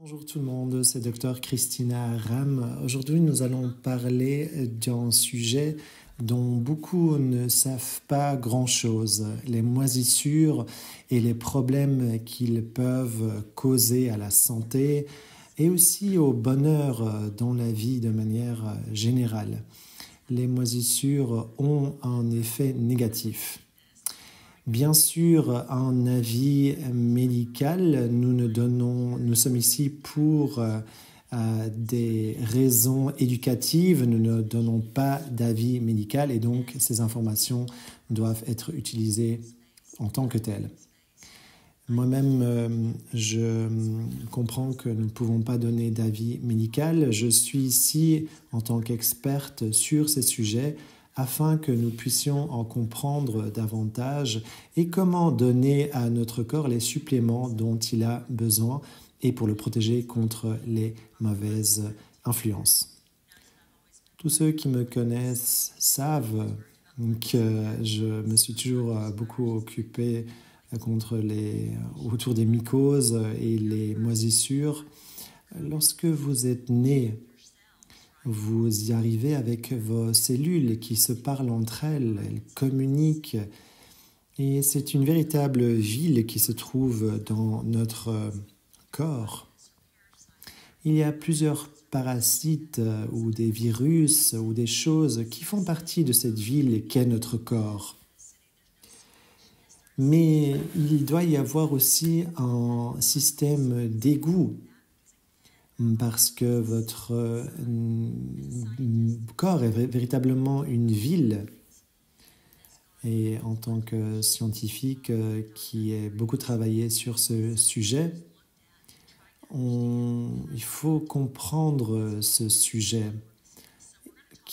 Bonjour tout le monde, c'est Dr Christina Ram. Aujourd'hui, nous allons parler d'un sujet dont beaucoup ne savent pas grand-chose, les moisissures et les problèmes qu'ils peuvent causer à la santé et aussi au bonheur dans la vie de manière générale. Les moisissures ont un effet négatif. Bien sûr, un avis médical, nous sommes ici pour des raisons éducatives, nous ne donnons pas d'avis médical et donc ces informations doivent être utilisées en tant que telles. Moi-même, je comprends que nous ne pouvons pas donner d'avis médical. Je suis ici en tant qu'experte sur ces sujets afin que nous puissions en comprendre davantage et comment donner à notre corps les suppléments dont il a besoin et pour le protéger contre les mauvaises influences. Tous ceux qui me connaissent savent que je me suis toujours beaucoup occupé autour des mycoses et les moisissures. Lorsque vous êtes né, vous y arrivez avec vos cellules qui se parlent entre elles, elles communiquent. Et c'est une véritable ville qui se trouve dans notre corps. Il y a plusieurs parasites ou des virus ou des choses qui font partie de cette ville qu'est notre corps. Mais il doit y avoir aussi un système d'égout parce que votre corps est véritablement une ville. Et en tant que scientifique qui a beaucoup travaillé sur ce sujet, il faut comprendre ce sujet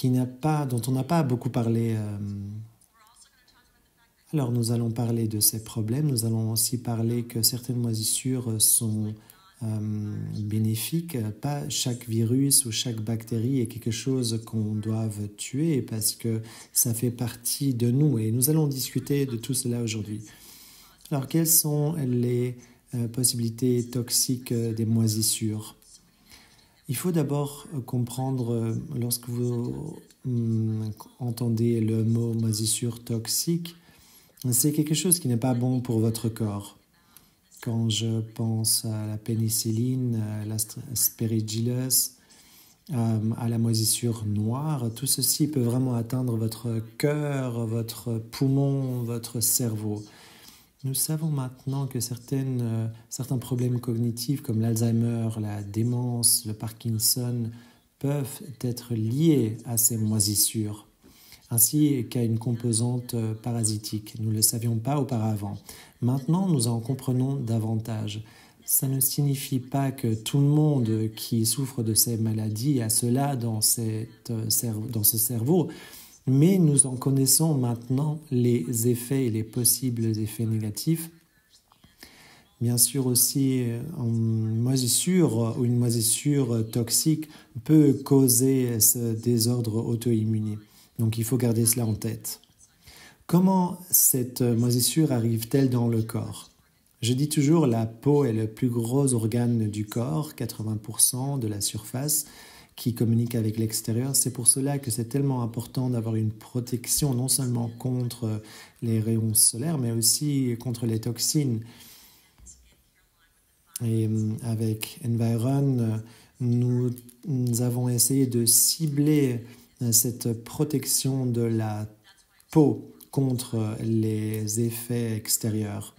dont on n'a pas beaucoup parlé. Alors nous allons parler de ces problèmes, nous allons aussi parler que certaines moisissures sont bénéfiques. Pas chaque virus ou chaque bactérie est quelque chose qu'on doit tuer parce que ça fait partie de nous et nous allons discuter de tout cela aujourd'hui. Alors quelles sont les possibilités toxiques des moisissures? Il faut d'abord comprendre, lorsque vous entendez le mot moisissure toxique, c'est quelque chose qui n'est pas bon pour votre corps. Quand je pense à la pénicilline, à l'aspergillus, à la moisissure noire, tout ceci peut vraiment atteindre votre cœur, votre poumon, votre cerveau. Nous savons maintenant que certains problèmes cognitifs comme l'Alzheimer, la démence, le Parkinson peuvent être liés à ces moisissures, ainsi qu'à une composante parasitique. Nous ne le savions pas auparavant. Maintenant, nous en comprenons davantage. Ça ne signifie pas que tout le monde qui souffre de ces maladies a cela dans ce cerveau, mais nous en connaissons maintenant les effets et les possibles effets négatifs. Bien sûr aussi, une moisissure ou une moisissure toxique peut causer ce désordre auto-immune. Donc il faut garder cela en tête. Comment cette moisissure arrive-t-elle dans le corps? Je dis toujours la peau est le plus gros organe du corps, 80% de la surface qui communique avec l'extérieur. C'est pour cela que c'est tellement important d'avoir une protection non seulement contre les rayons solaires, mais aussi contre les toxines. Et avec Environ, nous avons essayé de cibler cette protection de la peau contre les effets extérieurs.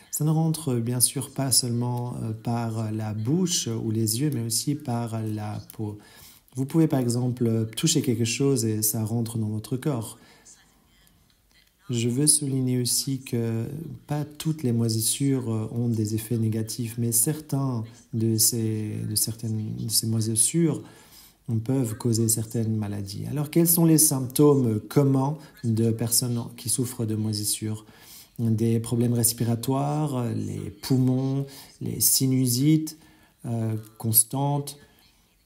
Ça ne rentre bien sûr pas seulement par la bouche ou les yeux, mais aussi par la peau. Vous pouvez par exemple toucher quelque chose et ça rentre dans votre corps. Je veux souligner aussi que pas toutes les moisissures ont des effets négatifs, mais certaines de ces moisissures peuvent causer certaines maladies. Alors, quels sont les symptômes communs de personnes qui souffrent de moisissures? Des problèmes respiratoires, les poumons, les sinusites constantes,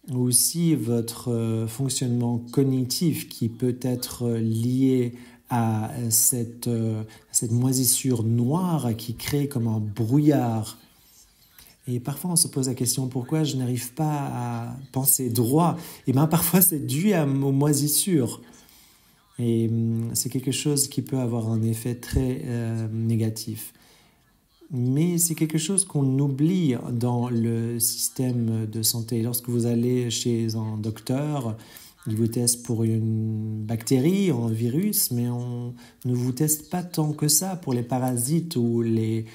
ou aussi votre fonctionnement cognitif qui peut être lié à cette moisissure noire qui crée comme un brouillard Et parfois, on se pose la question, pourquoi je n'arrive pas à penser droit? Et bien, parfois, c'est dû aux moisissures. Et c'est quelque chose qui peut avoir un effet très négatif. Mais c'est quelque chose qu'on oublie dans le système de santé. Lorsque vous allez chez un docteur, il vous teste pour une bactérie, un virus, mais on ne vous teste pas tant que ça pour les parasites ou les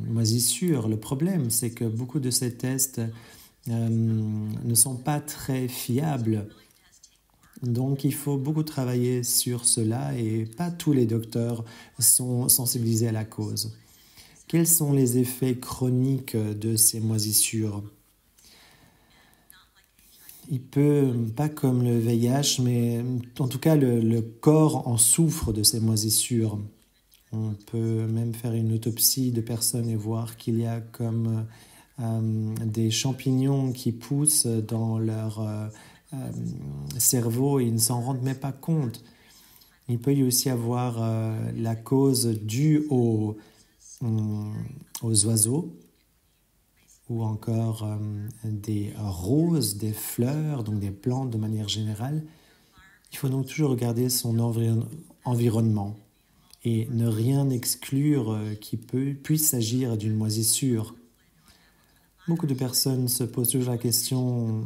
moisissures. Le problème, c'est que beaucoup de ces tests ne sont pas très fiables. Donc, il faut beaucoup travailler sur cela et pas tous les docteurs sont sensibilisés à la cause. Quels sont les effets chroniques de ces moisissures? Il peut, pas comme le VIH, mais en tout cas, le corps en souffre de ces moisissures. On peut même faire une autopsie de personnes et voir qu'il y a comme des champignons qui poussent dans leur cerveau et ils ne s'en rendent même pas compte. Il peut y aussi avoir la cause due aux oiseaux ou encore des roses, des fleurs, donc des plantes de manière générale. Il faut donc toujours regarder son environnement et ne rien exclure qui puisse s'agir d'une moisissure. Beaucoup de personnes se posent toujours la question,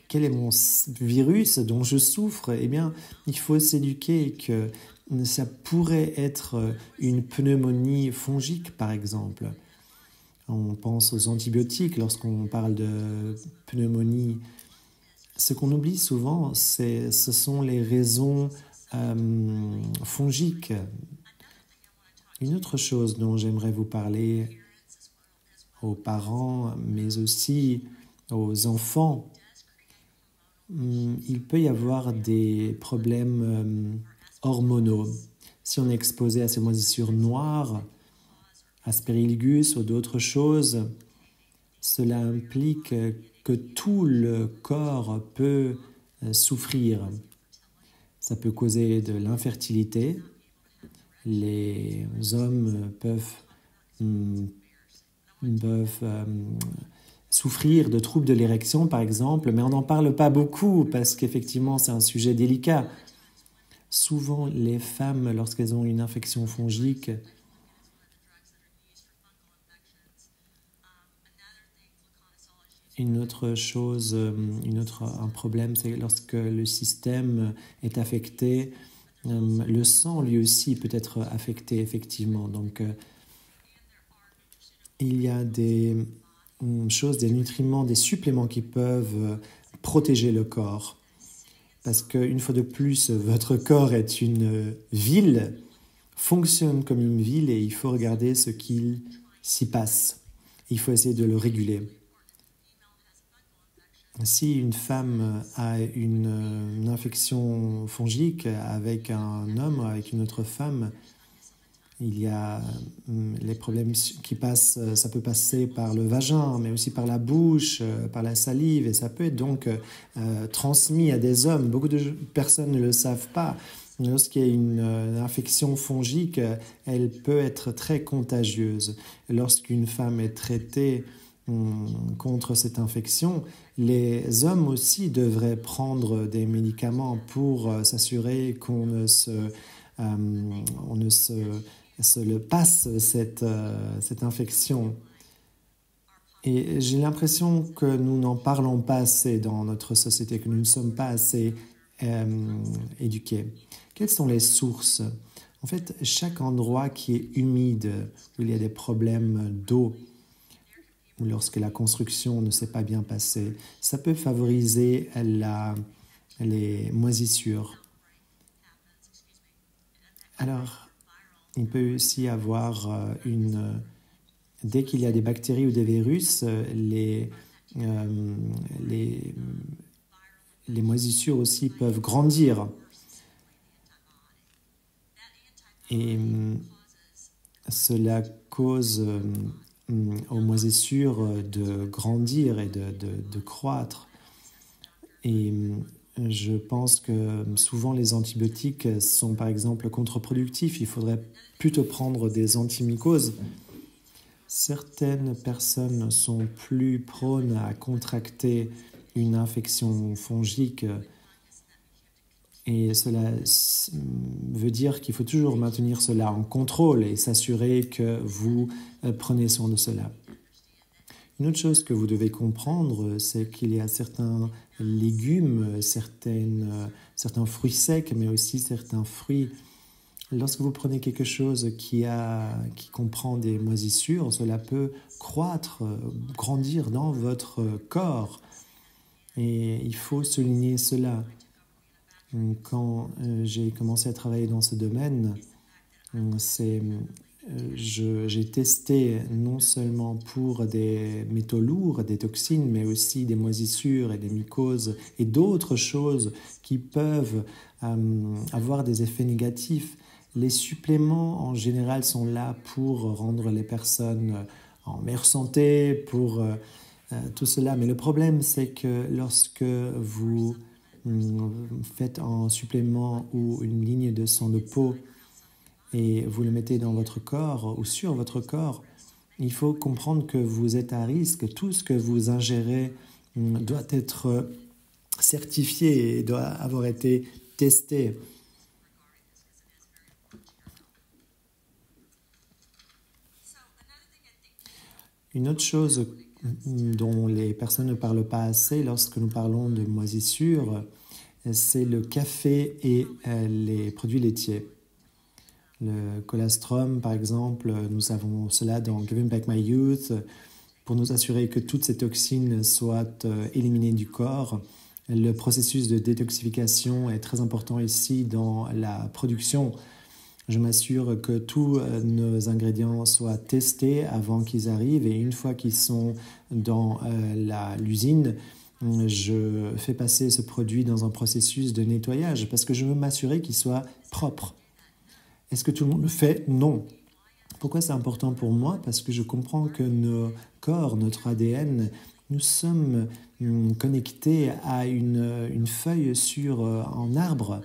quel est mon virus dont je souffre? Eh bien, il faut s'éduquer que ça pourrait être une pneumonie fongique, par exemple. On pense aux antibiotiques lorsqu'on parle de pneumonie. Ce qu'on oublie souvent, ce sont les raisons fongiques. Une autre chose dont j'aimerais vous parler aux parents, mais aussi aux enfants, il peut y avoir des problèmes hormonaux. Si on est exposé à ces moisissures noires, Aspergillus ou d'autres choses, cela implique que tout le corps peut souffrir. Ça peut causer de l'infertilité. Les hommes peuvent souffrir de troubles de l'érection, par exemple, mais on n'en parle pas beaucoup parce qu'effectivement, c'est un sujet délicat. Souvent, les femmes, lorsqu'elles ont une infection fongique, un problème, c'est lorsque le système est affecté, le sang lui aussi peut être affecté effectivement. Donc, il y a des choses, des nutriments, des suppléments qui peuvent protéger le corps. Parce qu'une fois de plus, votre corps est une ville, fonctionne comme une ville et il faut regarder ce qu'il s'y passe. Il faut essayer de le réguler. Si une femme a une infection fongique avec un homme, avec une autre femme, il y a les problèmes qui passent, ça peut passer par le vagin, mais aussi par la bouche, par la salive, et ça peut être donc transmis à des hommes. Beaucoup de personnes ne le savent pas. Lorsqu'il y a une infection fongique, elle peut être très contagieuse. Lorsqu'une femme est traitée contre cette infection, les hommes aussi devraient prendre des médicaments pour s'assurer qu'on ne se le passe cette infection. Et j'ai l'impression que nous n'en parlons pas assez dans notre société, que nous ne sommes pas assez éduqués. Quelles sont les sources? En fait, chaque endroit qui est humide, où il y a des problèmes d'eau, ou lorsque la construction ne s'est pas bien passée, ça peut favoriser les moisissures. Alors, il peut aussi avoir dès qu'il y a des bactéries ou des virus, les moisissures aussi peuvent grandir. Et cela cause aux moisissures de grandir et de croître. Et je pense que souvent les antibiotiques sont par exemple contre-productifs. Il faudrait plutôt prendre des antimycoses Certaines personnes sont plus prônes à contracter une infection fongique et cela veut dire qu'il faut toujours maintenir cela en contrôle et s'assurer que vous prenez soin de cela. Une autre chose que vous devez comprendre, c'est qu'il y a certains légumes, certains fruits secs, mais aussi certains fruits. Lorsque vous prenez quelque chose qui comprend des moisissures, cela peut croître, grandir dans votre corps. Et il faut souligner cela. Quand j'ai commencé à travailler dans ce domaine, j'ai testé non seulement pour des métaux lourds, des toxines, mais aussi des moisissures et des mycoses et d'autres choses qui peuvent avoir des effets négatifs. Les suppléments en général sont là pour rendre les personnes en meilleure santé, pour tout cela. Mais le problème, c'est que lorsque vous faites un supplément ou une ligne de sang de peau et vous le mettez dans votre corps ou sur votre corps, il faut comprendre que vous êtes à risque. Tout ce que vous ingérez doit être certifié et doit avoir été testé. Une autre chose dont les personnes ne parlent pas assez lorsque nous parlons de moisissures, c'est le café et les produits laitiers. Le colostrum, par exemple, nous avons cela dans Giving Back My Youth pour nous assurer que toutes ces toxines soient éliminées du corps. Le processus de détoxification est très important ici dans la production. Je m'assure que tous nos ingrédients soient testés avant qu'ils arrivent et une fois qu'ils sont dans l'usine, je fais passer ce produit dans un processus de nettoyage parce que je veux m'assurer qu'il soit propre. Est-ce que tout le monde le fait? Non. Pourquoi c'est important pour moi? Parce que je comprends que nos corps, notre ADN, nous sommes connectés à une feuille sur un arbre.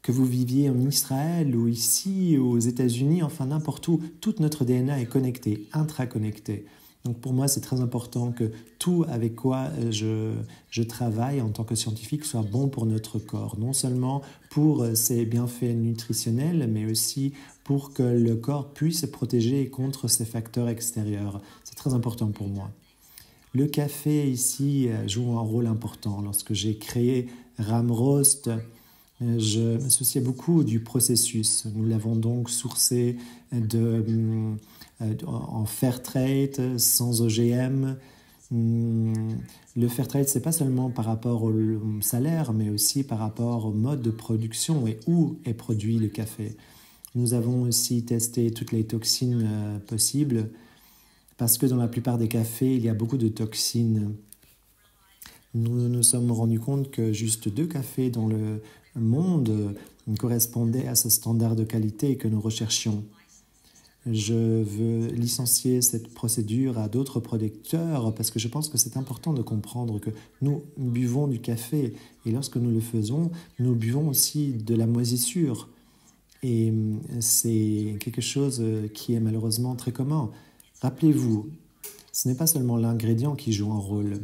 Que vous viviez en Israël ou ici, aux États-Unis, enfin n'importe où, toute notre DNA est connecté, intraconnecté. Donc pour moi, c'est très important que tout avec quoi je travaille en tant que scientifique soit bon pour notre corps. Non seulement pour ses bienfaits nutritionnels, mais aussi pour que le corps puisse se protéger contre ces facteurs extérieurs. C'est très important pour moi. Le café ici joue un rôle important. Lorsque j'ai créé Ramrost, je me souciais beaucoup du processus. Nous l'avons donc sourcé en fair trade, sans OGM. Le fair trade, ce n'est pas seulement par rapport au salaire, mais aussi par rapport au mode de production et où est produit le café. Nous avons aussi testé toutes les toxines possibles, parce que dans la plupart des cafés, il y a beaucoup de toxines. Nous nous sommes rendus compte que juste 2 cafés dans le monde correspondaient à ce standard de qualité que nous recherchions. Je veux licencier cette procédure à d'autres producteurs parce que je pense que c'est important de comprendre que nous buvons du café et lorsque nous le faisons, nous buvons aussi de la moisissure. Et c'est quelque chose qui est malheureusement très commun. Rappelez-vous, ce n'est pas seulement l'ingrédient qui joue un rôle,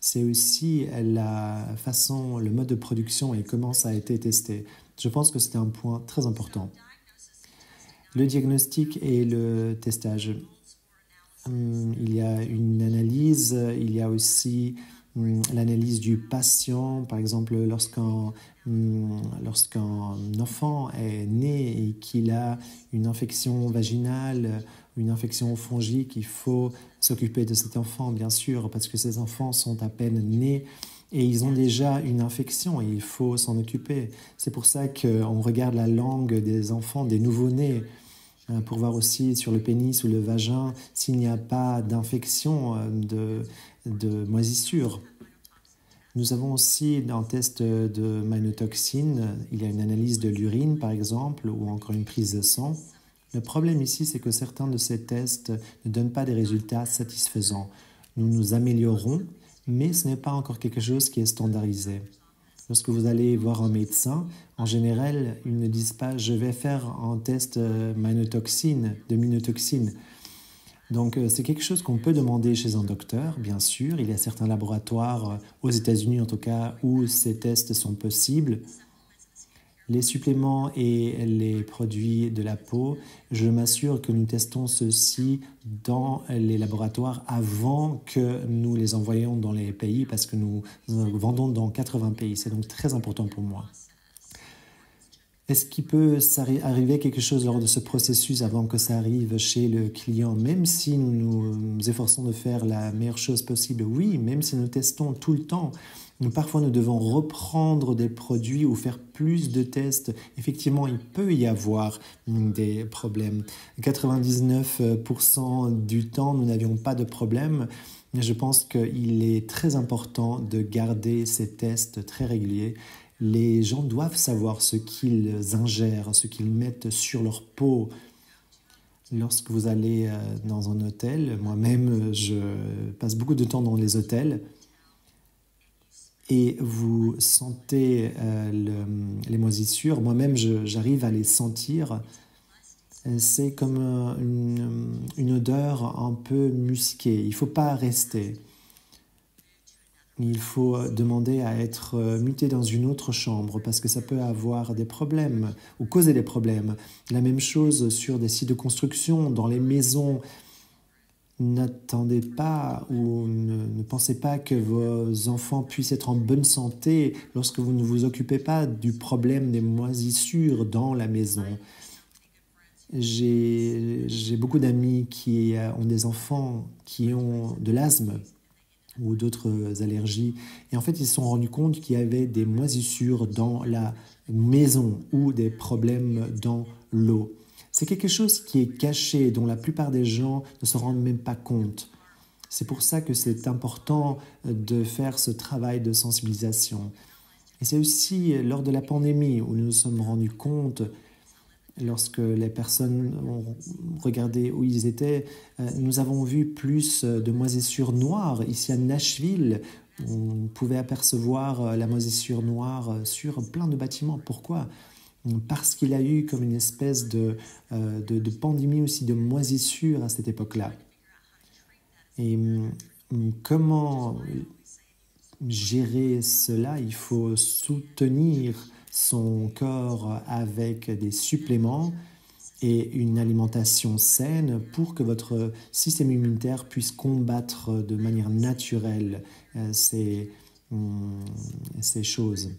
c'est aussi la façon, le mode de production et comment ça a été testé. Je pense que c'est un point très important. Le diagnostic et le testage. Il y a une analyse, il y a aussi l'analyse du patient. Par exemple, lorsqu'un enfant est né et qu'il a une infection vaginale, une infection fongique, il faut s'occuper de cet enfant, bien sûr, parce que ces enfants sont à peine nés et ils ont déjà une infection et il faut s'en occuper. C'est pour ça qu'on regarde la langue des enfants, des nouveau-nés, pour voir aussi sur le pénis ou le vagin s'il n'y a pas d'infection de moisissure. Nous avons aussi un test de magnétoxine. Il y a une analyse de l'urine, par exemple, ou encore une prise de sang. Le problème ici, c'est que certains de ces tests ne donnent pas des résultats satisfaisants. Nous nous améliorons, mais ce n'est pas encore quelque chose qui est standardisé. Lorsque vous allez voir un médecin, en général, ils ne disent pas « je vais faire un test de magnétoxine ». Donc, c'est quelque chose qu'on peut demander chez un docteur, bien sûr. Il y a certains laboratoires, aux États-Unis en tout cas, où ces tests sont possibles. Les suppléments et les produits de la peau, je m'assure que nous testons ceux-ci dans les laboratoires avant que nous les envoyions dans les pays parce que nous vendons dans 80 pays. C'est donc très important pour moi. Est-ce qu'il peut arriver quelque chose lors de ce processus avant que ça arrive chez le client, même si nous nous efforçons de faire la meilleure chose possible? Oui, même si nous testons tout le temps. Parfois, nous devons reprendre des produits ou faire plus de tests. Effectivement, il peut y avoir des problèmes. 99% du temps, nous n'avions pas de problème. Je pense qu'il est très important de garder ces tests très réguliers. Les gens doivent savoir ce qu'ils ingèrent, ce qu'ils mettent sur leur peau. Lorsque vous allez dans un hôtel, moi-même, je passe beaucoup de temps dans les hôtels, et vous sentez les moisissures. Moi-même, j'arrive à les sentir. C'est comme une odeur un peu musquée. Il ne faut pas rester. Il faut demander à être muté dans une autre chambre parce que ça peut avoir des problèmes ou causer des problèmes. La même chose sur des sites de construction, dans les maisons. N'attendez pas ou ne pensez pas que vos enfants puissent être en bonne santé lorsque vous ne vous occupez pas du problème des moisissures dans la maison. J'ai beaucoup d'amis qui ont des enfants qui ont de l'asthme ou d'autres allergies. Et en fait, ils se sont rendus compte qu'il y avait des moisissures dans la maison ou des problèmes dans l'eau. C'est quelque chose qui est caché, dont la plupart des gens ne se rendent même pas compte. C'est pour ça que c'est important de faire ce travail de sensibilisation. Et c'est aussi lors de la pandémie où nous nous sommes rendus compte, lorsque les personnes ont regardé où ils étaient, nous avons vu plus de moisissures noires. Ici à Nashville, on pouvait apercevoir la moisissure noire sur plein de bâtiments. Pourquoi ? Parce qu'il y a eu comme une espèce de pandémie aussi de moisissure à cette époque-là. Et comment gérer cela? Il faut soutenir son corps avec des suppléments et une alimentation saine pour que votre système immunitaire puisse combattre de manière naturelle ces choses.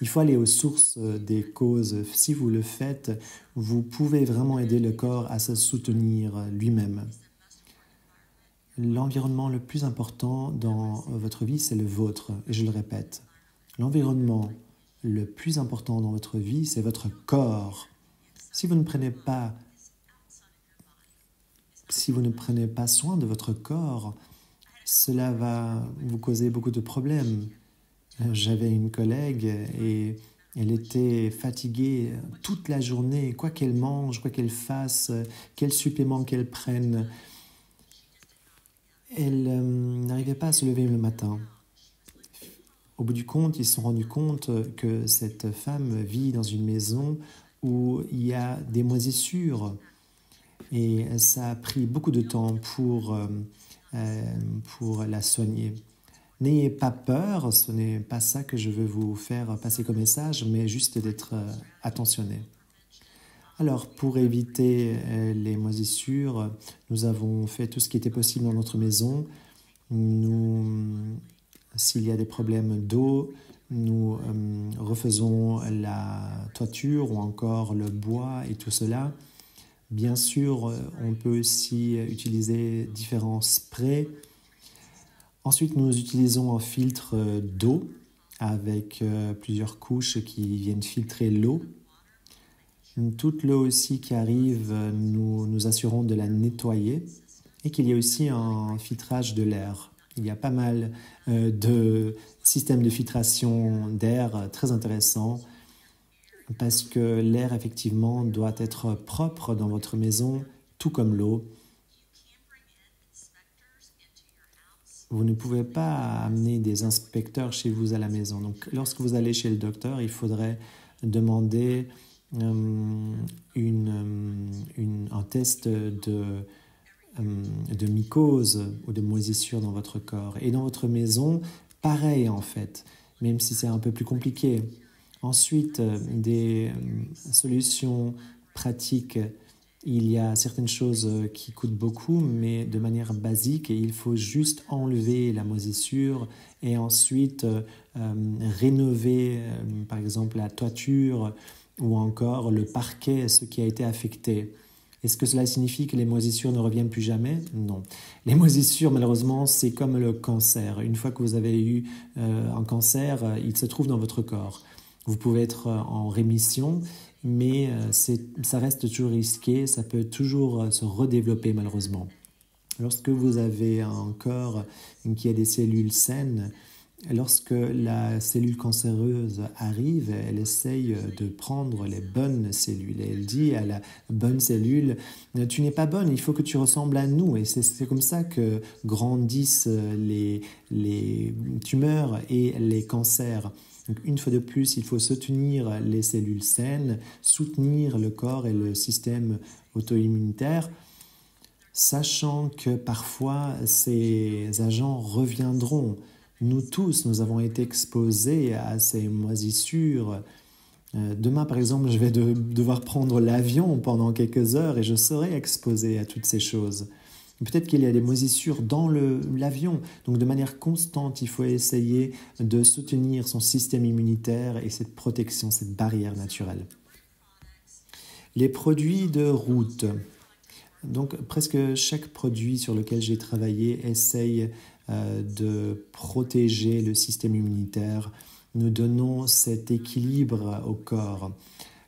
Il faut aller aux sources des causes. Si vous le faites, vous pouvez vraiment aider le corps à se soutenir lui-même. L'environnement le plus important dans votre vie, c'est le vôtre. Et je le répète, l'environnement le plus important dans votre vie, c'est votre corps. Si vous ne prenez pas soin de votre corps, cela va vous causer beaucoup de problèmes. J'avais une collègue et elle était fatiguée toute la journée, quoi qu'elle mange, quoi qu'elle fasse, quel supplément qu'elle prenne. Elle n'arrivait pas à se lever le matin. Au bout du compte, ils se sont rendus compte que cette femme vit dans une maison où il y a des moisissures. Et ça a pris beaucoup de temps pour la soigner. N'ayez pas peur, ce n'est pas ça que je veux vous faire passer comme message, mais juste d'être attentionné. Alors, pour éviter les moisissures, nous avons fait tout ce qui était possible dans notre maison. S'il y a des problèmes d'eau, nous refaisons la toiture ou encore le bois et tout cela. Bien sûr, on peut aussi utiliser différents sprays. Ensuite, nous utilisons un filtre d'eau avec plusieurs couches qui viennent filtrer l'eau. Toute l'eau aussi qui arrive, nous assurons de la nettoyer et qu'il y a aussi un filtrage de l'air. Il y a pas mal de systèmes de filtration d'air très intéressants parce que l'air, effectivement, doit être propre dans votre maison, tout comme l'eau. Vous ne pouvez pas amener des inspecteurs chez vous à la maison. Donc, lorsque vous allez chez le docteur, il faudrait demander un test de mycose ou de moisissure dans votre corps. Et dans votre maison, pareil en fait, même si c'est un peu plus compliqué. Ensuite, des solutions pratiques. Il y a certaines choses qui coûtent beaucoup, mais de manière basique, et il faut juste enlever la moisissure et ensuite rénover, par exemple, la toiture ou encore le parquet, ce qui a été affecté. Est-ce que cela signifie que les moisissures ne reviennent plus jamais? Non. Les moisissures, malheureusement, c'est comme le cancer. Une fois que vous avez eu un cancer, il se trouve dans votre corps. Vous pouvez être en rémission, mais ça reste toujours risqué, ça peut toujours se redévelopper malheureusement. Lorsque vous avez un corps qui a des cellules saines, lorsque la cellule cancéreuse arrive, elle essaye de prendre les bonnes cellules. Et elle dit à la bonne cellule, tu n'es pas bonne, il faut que tu ressembles à nous. Et c'est comme ça que grandissent les tumeurs et les cancers. Donc, une fois de plus, il faut soutenir les cellules saines, soutenir le corps et le système auto-immunitaire, sachant que parfois ces agents reviendront. Nous tous, nous avons été exposés à ces moisissures. Demain, par exemple, je vais devoir prendre l'avion pendant quelques heures et je serai exposé à toutes ces choses. Peut-être qu'il y a des moisissures dans l'avion. Donc, de manière constante, il faut essayer de soutenir son système immunitaire et cette protection, cette barrière naturelle. Les produits de route. Donc, presque chaque produit sur lequel j'ai travaillé essaye de protéger le système immunitaire. Nous donnons cet équilibre au corps.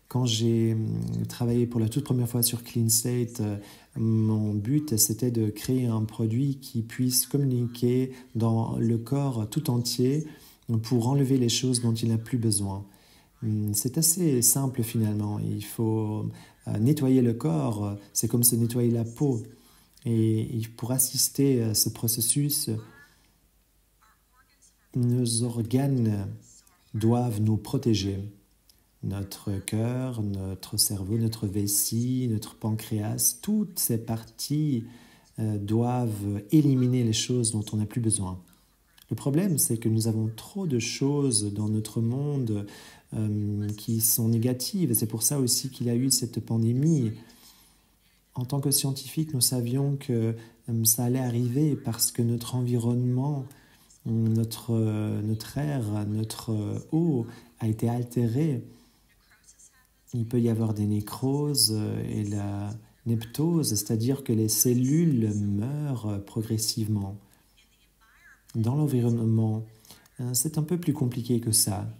Quand j'ai travaillé pour la toute première fois sur Clean Slate, mon but, c'était de créer un produit qui puisse communiquer dans le corps tout entier pour enlever les choses dont il n'a plus besoin. C'est assez simple finalement. Il faut nettoyer le corps, c'est comme se nettoyer la peau. Et pour assister à ce processus, nos organes doivent nous protéger. Notre cœur, notre cerveau, notre vessie, notre pancréas, toutes ces parties doivent éliminer les choses dont on n'a plus besoin. Le problème, c'est que nous avons trop de choses dans notre monde qui sont négatives. C'est pour ça aussi qu'il y a eu cette pandémie. En tant que scientifiques, nous savions que ça allait arriver parce que notre environnement, notre air, notre eau a été altéré. Il peut y avoir des nécroses et la neptose, c'est-à-dire que les cellules meurent progressivement. Dans l'environnement, c'est un peu plus compliqué que ça.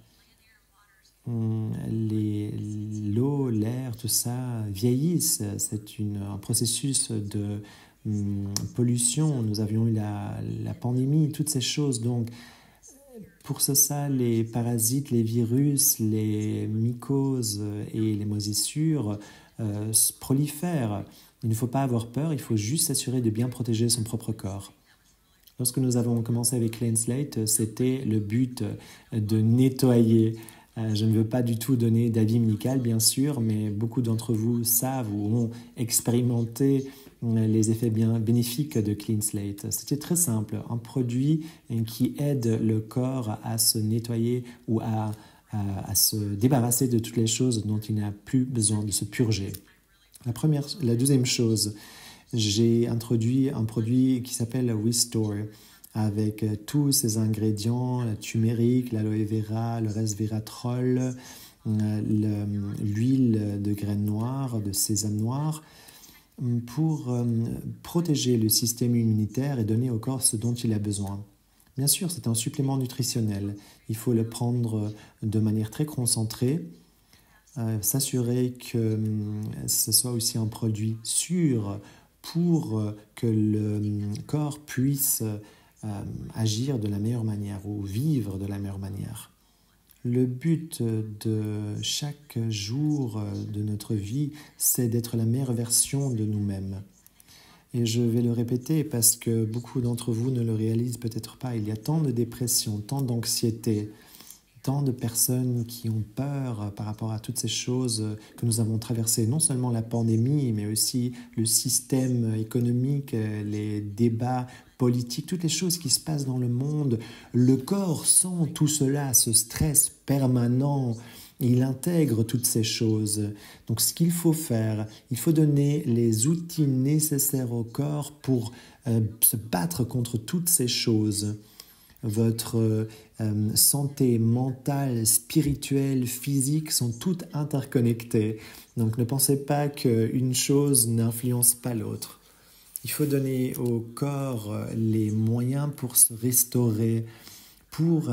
L'eau, l'air, tout ça vieillissent. C'est un processus de pollution. Nous avions eu la pandémie, toutes ces choses. Donc, pour ça, les parasites, les virus, les mycoses et les moisissures prolifèrent. Il ne faut pas avoir peur, il faut juste s'assurer de bien protéger son propre corps. Lorsque nous avons commencé avec Clean Slate, c'était le but de nettoyer. Je ne veux pas du tout donner d'avis médical, bien sûr, mais beaucoup d'entre vous savent ou ont expérimenté les effets bien bénéfiques de Clean Slate. C'était très simple, un produit qui aide le corps à se nettoyer ou à se débarrasser de toutes les choses dont il n'a plus besoin de se purger. La deuxième chose, j'ai introduit un produit qui s'appelle Restore avec tous ces ingrédients, la turmeric, l'aloe vera, le resveratrol, l'huile de graines noires, de sésame noir, pour protéger le système immunitaire et donner au corps ce dont il a besoin. Bien sûr, c'est un supplément nutritionnel. Il faut le prendre de manière très concentrée, s'assurer que ce soit aussi un produit sûr pour que le corps puisse agir de la meilleure manière ou vivre de la meilleure manière. Le but de chaque jour de notre vie, c'est d'être la meilleure version de nous-mêmes. Et je vais le répéter parce que beaucoup d'entre vous ne le réalisent peut-être pas. Il y a tant de dépression, tant d'anxiété, tant de personnes qui ont peur par rapport à toutes ces choses que nous avons traversées, non seulement la pandémie, mais aussi le système économique, les débats politiques, toutes les choses qui se passent dans le monde. Le corps sent tout cela, ce stress permanent. Il intègre toutes ces choses. Donc ce qu'il faut faire, il faut donner les outils nécessaires au corps pour se battre contre toutes ces choses. Votre santé mentale, spirituelle, physique sont toutes interconnectées. Donc ne pensez pas qu'une chose n'influence pas l'autre. Il faut donner au corps les moyens pour se restaurer, pour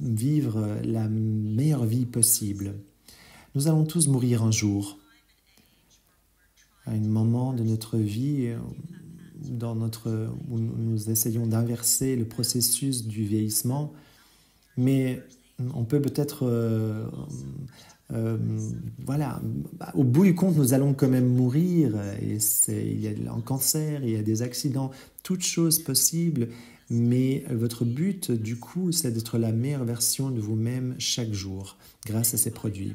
vivre la meilleure vie possible. Nous allons tous mourir un jour. À un moment de notre vie où nous essayons d'inverser le processus du vieillissement, mais on peut peut-être, au bout du compte, nous allons quand même mourir. Et il y a un cancer, il y a des accidents, toutes choses possibles. Mais votre but, du coup, c'est d'être la meilleure version de vous-même chaque jour, grâce à ces produits.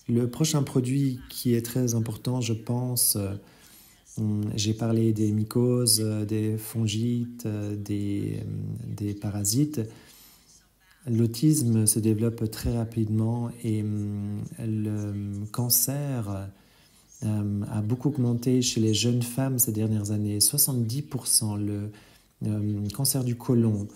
Le prochain produit qui est très important, je pense, j'ai parlé des mycoses, des fongites, des parasites. L'autisme se développe très rapidement et le cancer a beaucoup augmenté chez les jeunes femmes ces dernières années. 70%, le cancer du côlon.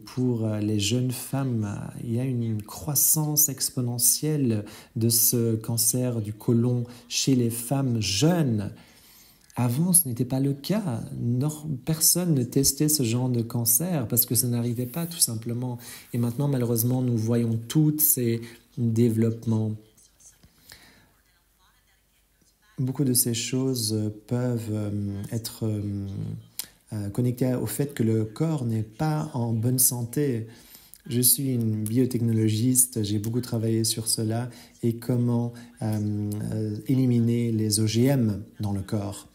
Pour les jeunes femmes, il y a une croissance exponentielle de ce cancer du côlon chez les femmes jeunes. Avant, ce n'était pas le cas. Personne ne testait ce genre de cancer parce que ça n'arrivait pas tout simplement. Et maintenant, malheureusement, nous voyons tous ces développements. Beaucoup de ces choses peuvent être connectées au fait que le corps n'est pas en bonne santé. Je suis une biotechnologiste, j'ai beaucoup travaillé sur cela et comment éliminer les OGM dans le corps.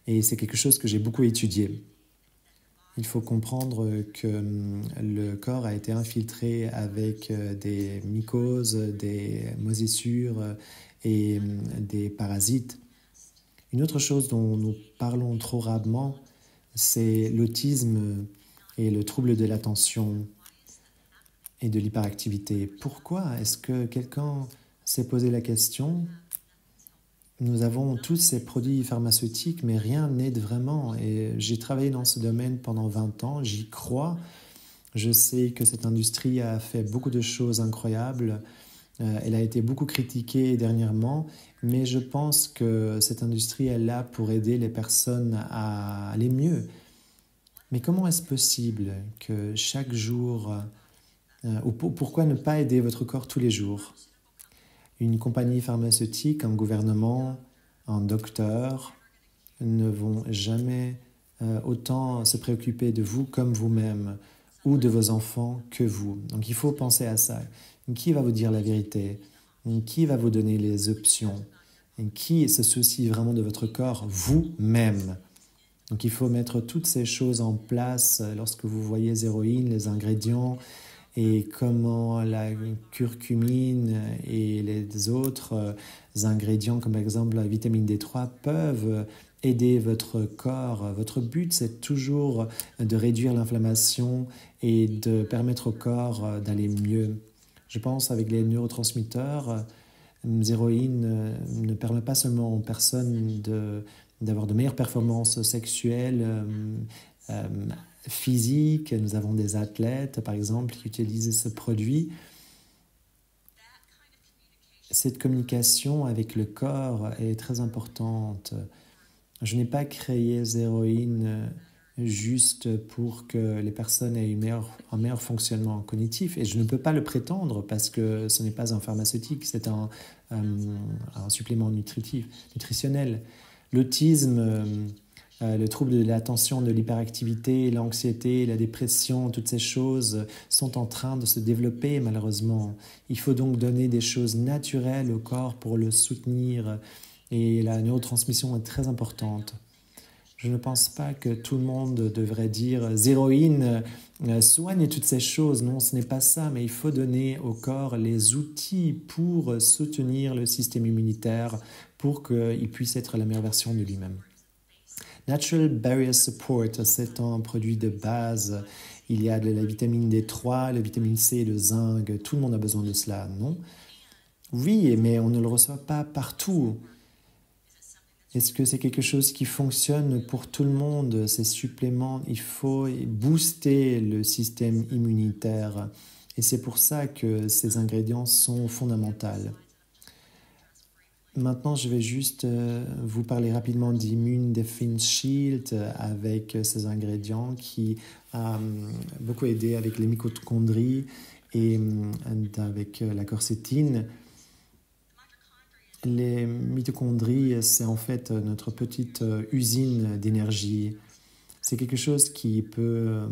Et c'est quelque chose que j'ai beaucoup étudié. Il faut comprendre que le corps a été infiltré avec des mycoses, des moisissures et des parasites. Une autre chose dont nous parlons trop rarement, c'est l'autisme et le trouble de l'attention et de l'hyperactivité. Pourquoi est-ce que quelqu'un s'est posé la question ? Nous avons tous ces produits pharmaceutiques, mais rien n'aide vraiment. Et j'ai travaillé dans ce domaine pendant 20 ans, j'y crois. Je sais que cette industrie a fait beaucoup de choses incroyables. Elle a été beaucoup critiquée dernièrement, mais je pense que cette industrie est là pour aider les personnes à aller mieux. Mais comment est-ce possible que chaque jour, ou pourquoi ne pas aider votre corps tous les jours ? Une compagnie pharmaceutique, un gouvernement, un docteur ne vont jamais autant se préoccuper de vous comme vous-même ou de vos enfants que vous. Donc il faut penser à ça. Qui va vous dire la vérité? Qui va vous donner les options? Qui se soucie vraiment de votre corps? Vous-même. Donc il faut mettre toutes ces choses en place lorsque vous voyez Zéroïne, les ingrédients, et comment la curcumine et les autres ingrédients, comme par exemple la vitamine D3, peuvent aider votre corps. Votre but, c'est toujours de réduire l'inflammation et de permettre au corps d'aller mieux. Je pense avec les neurotransmetteurs, Zéroïne ne permet pas seulement aux personnes d'avoir de meilleures performances sexuelles, physique. Nous avons des athlètes, par exemple, qui utilisent ce produit. Cette communication avec le corps est très importante. Je n'ai pas créé Zéroïne juste pour que les personnes aient un meilleur fonctionnement cognitif. Et je ne peux pas le prétendre parce que ce n'est pas un pharmaceutique, c'est un supplément nutritionnel. L'autisme, le trouble de l'attention, de l'hyperactivité, l'anxiété, la dépression, toutes ces choses sont en train de se développer malheureusement. Il faut donc donner des choses naturelles au corps pour le soutenir et la neurotransmission est très importante. Je ne pense pas que tout le monde devrait dire zéroïne soigne toutes ces choses. Non, ce n'est pas ça, mais il faut donner au corps les outils pour soutenir le système immunitaire, pour qu'il puisse être la meilleure version de lui-même. Natural Barrier Support, c'est un produit de base. Il y a de la vitamine D3, la vitamine C, le zinc. Tout le monde a besoin de cela, non? Oui, mais on ne le reçoit pas partout. Est-ce que c'est quelque chose qui fonctionne pour tout le monde, ces suppléments? Il faut booster le système immunitaire. Et c'est pour ça que ces ingrédients sont fondamentaux. Maintenant, je vais juste vous parler rapidement d'Immune Defense Shield avec ces ingrédients qui a beaucoup aidé avec les mitochondries et avec la quercétine. Les mitochondries, c'est en fait notre petite usine d'énergie. C'est quelque chose qui peut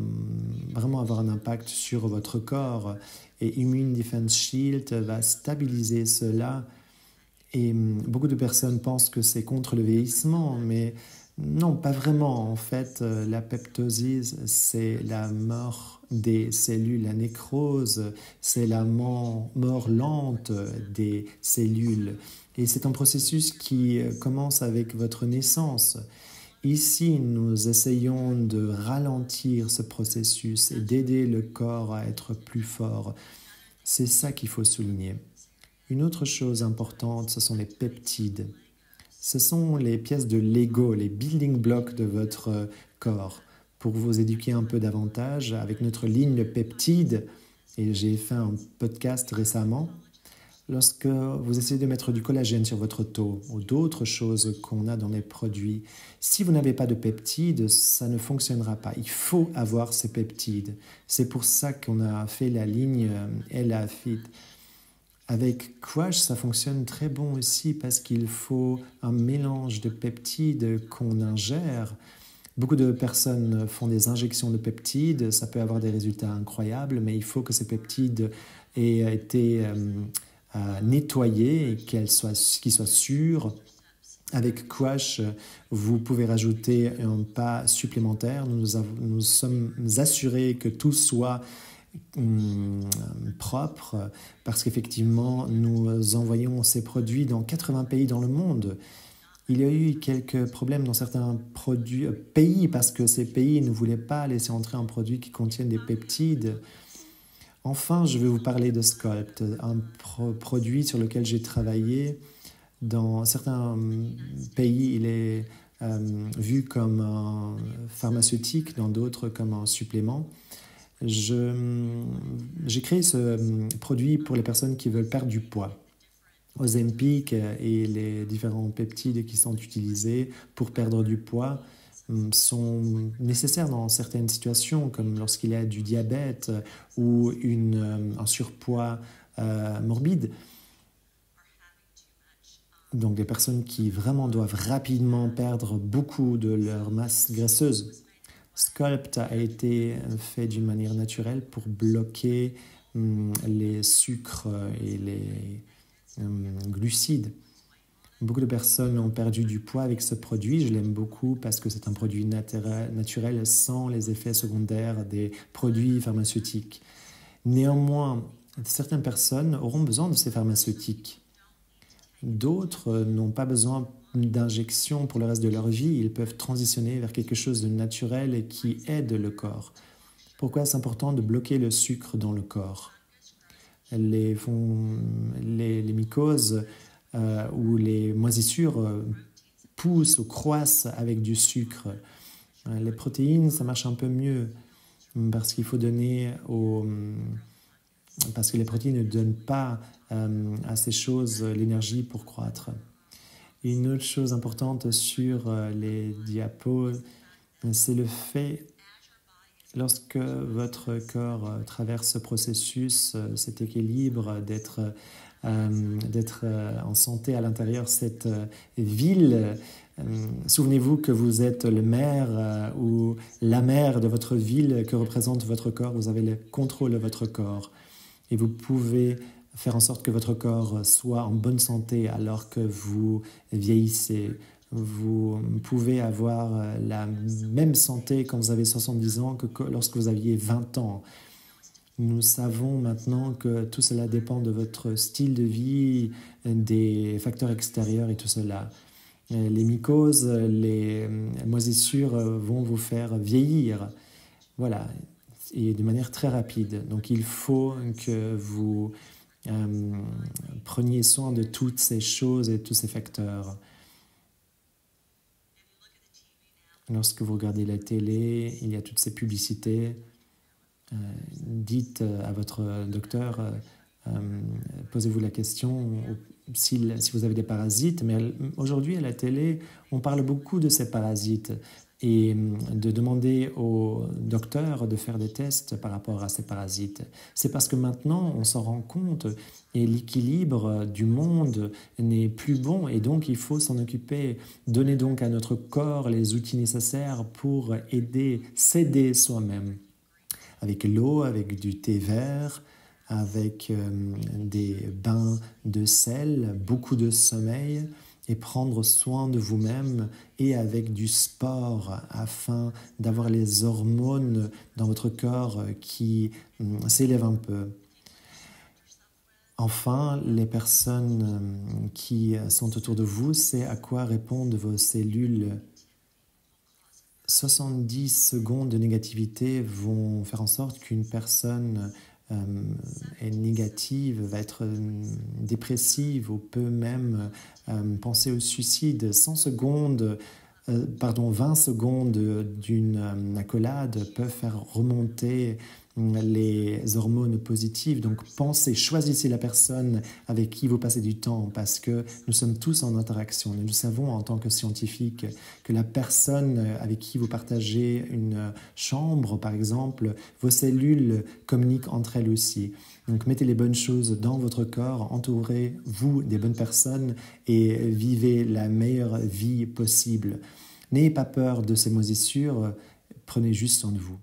vraiment avoir un impact sur votre corps. Et Immune Defense Shield va stabiliser cela. Et beaucoup de personnes pensent que c'est contre le vieillissement, mais non, pas vraiment. En fait, la peptosis, c'est la mort des cellules, la nécrose, c'est la mort lente des cellules. Et c'est un processus qui commence avec votre naissance. Ici, nous essayons de ralentir ce processus et d'aider le corps à être plus fort. C'est ça qu'il faut souligner. Une autre chose importante, ce sont les peptides. Ce sont les pièces de Lego, les building blocks de votre corps. Pour vous éduquer un peu davantage, avec notre ligne de peptides, et j'ai fait un podcast récemment, lorsque vous essayez de mettre du collagène sur votre dos ou d'autres choses qu'on a dans les produits, si vous n'avez pas de peptides, ça ne fonctionnera pas. Il faut avoir ces peptides. C'est pour ça qu'on a fait la ligne Elafit. Avec Quash, ça fonctionne très bon aussi parce qu'il faut un mélange de peptides qu'on ingère. Beaucoup de personnes font des injections de peptides, ça peut avoir des résultats incroyables, mais il faut que ces peptides aient été nettoyés et qu'ils soient sûrs. Avec Quash, vous pouvez rajouter un pas supplémentaire. Nous sommes assurés que tout soit propre parce qu'effectivement nous envoyons ces produits dans 80 pays dans le monde. Il y a eu quelques problèmes dans certains pays parce que ces pays ne voulaient pas laisser entrer un produit qui contient des peptides. Enfin, je vais vous parler de Sculpt, un produit sur lequel j'ai travaillé. Dans certains pays, il est vu comme un pharmaceutique, dans d'autres comme un supplément. J'ai créé ce produit pour les personnes qui veulent perdre du poids. Ozempic et les différents peptides qui sont utilisés pour perdre du poids sont nécessaires dans certaines situations, comme lorsqu'il y a du diabète ou un surpoids morbide. Donc des personnes qui vraiment doivent rapidement perdre beaucoup de leur masse graisseuse. Sculpt a été fait d'une manière naturelle pour bloquer les sucres et les glucides. Beaucoup de personnes ont perdu du poids avec ce produit. Je l'aime beaucoup parce que c'est un produit naturel sans les effets secondaires des produits pharmaceutiques. Néanmoins, certaines personnes auront besoin de ces pharmaceutiques. D'autres n'ont pas besoin d'injection pour le reste de leur vie. Ils peuvent transitionner vers quelque chose de naturel et qui aide le corps. Pourquoi c'est important de bloquer le sucre dans le corps? Les mycoses ou les moisissures poussent ou croissent avec du sucre. Les protéines, ça marche un peu mieux parce qu'il faut donner parce que les protéines ne donnent pas à ces choses l'énergie pour croître. Une autre chose importante sur les diapos, c'est le fait, lorsque votre corps traverse ce processus, cet équilibre d'être en santé à l'intérieur, cette ville, souvenez-vous que vous êtes le maire ou la mère de votre ville que représente votre corps, vous avez le contrôle de votre corps et vous pouvez faire en sorte que votre corps soit en bonne santé alors que vous vieillissez. Vous pouvez avoir la même santé quand vous avez 70 ans que lorsque vous aviez 20 ans. Nous savons maintenant que tout cela dépend de votre style de vie, des facteurs extérieurs et tout cela. Les mycoses, les moisissures vont vous faire vieillir. Voilà, et de manière très rapide. Donc il faut que vous preniez soin de toutes ces choses et tous ces facteurs. Lorsque vous regardez la télé, il y a toutes ces publicités. Dites à votre docteur, posez-vous la question si vous avez des parasites. Mais aujourd'hui, à la télé, on parle beaucoup de ces parasites et de demander au docteur de faire des tests par rapport à ces parasites. C'est parce que maintenant, on s'en rend compte et l'équilibre du monde n'est plus bon et donc il faut s'en occuper. Donner donc à notre corps les outils nécessaires pour s'aider soi-même. Avec l'eau, avec du thé vert, avec des bains de sel, beaucoup de sommeil et prendre soin de vous-même et avec du sport afin d'avoir les hormones dans votre corps qui s'élèvent un peu. Enfin, les personnes qui sont autour de vous, c'est à quoi répondent vos cellules. 70 secondes de négativité vont faire en sorte qu'une personne est négative, va être dépressive ou peut même penser au suicide. 20 secondes d'une accolade peuvent faire remonter les hormones positives. Donc choisissez la personne avec qui vous passez du temps parce que nous sommes tous en interaction. Nous savons en tant que scientifiques que la personne avec qui vous partagez une chambre, par exemple, vos cellules communiquent entre elles aussi. Donc mettez les bonnes choses dans votre corps, entourez-vous des bonnes personnes et vivez la meilleure vie possible. N'ayez pas peur de ces moisissures, prenez juste soin de vous.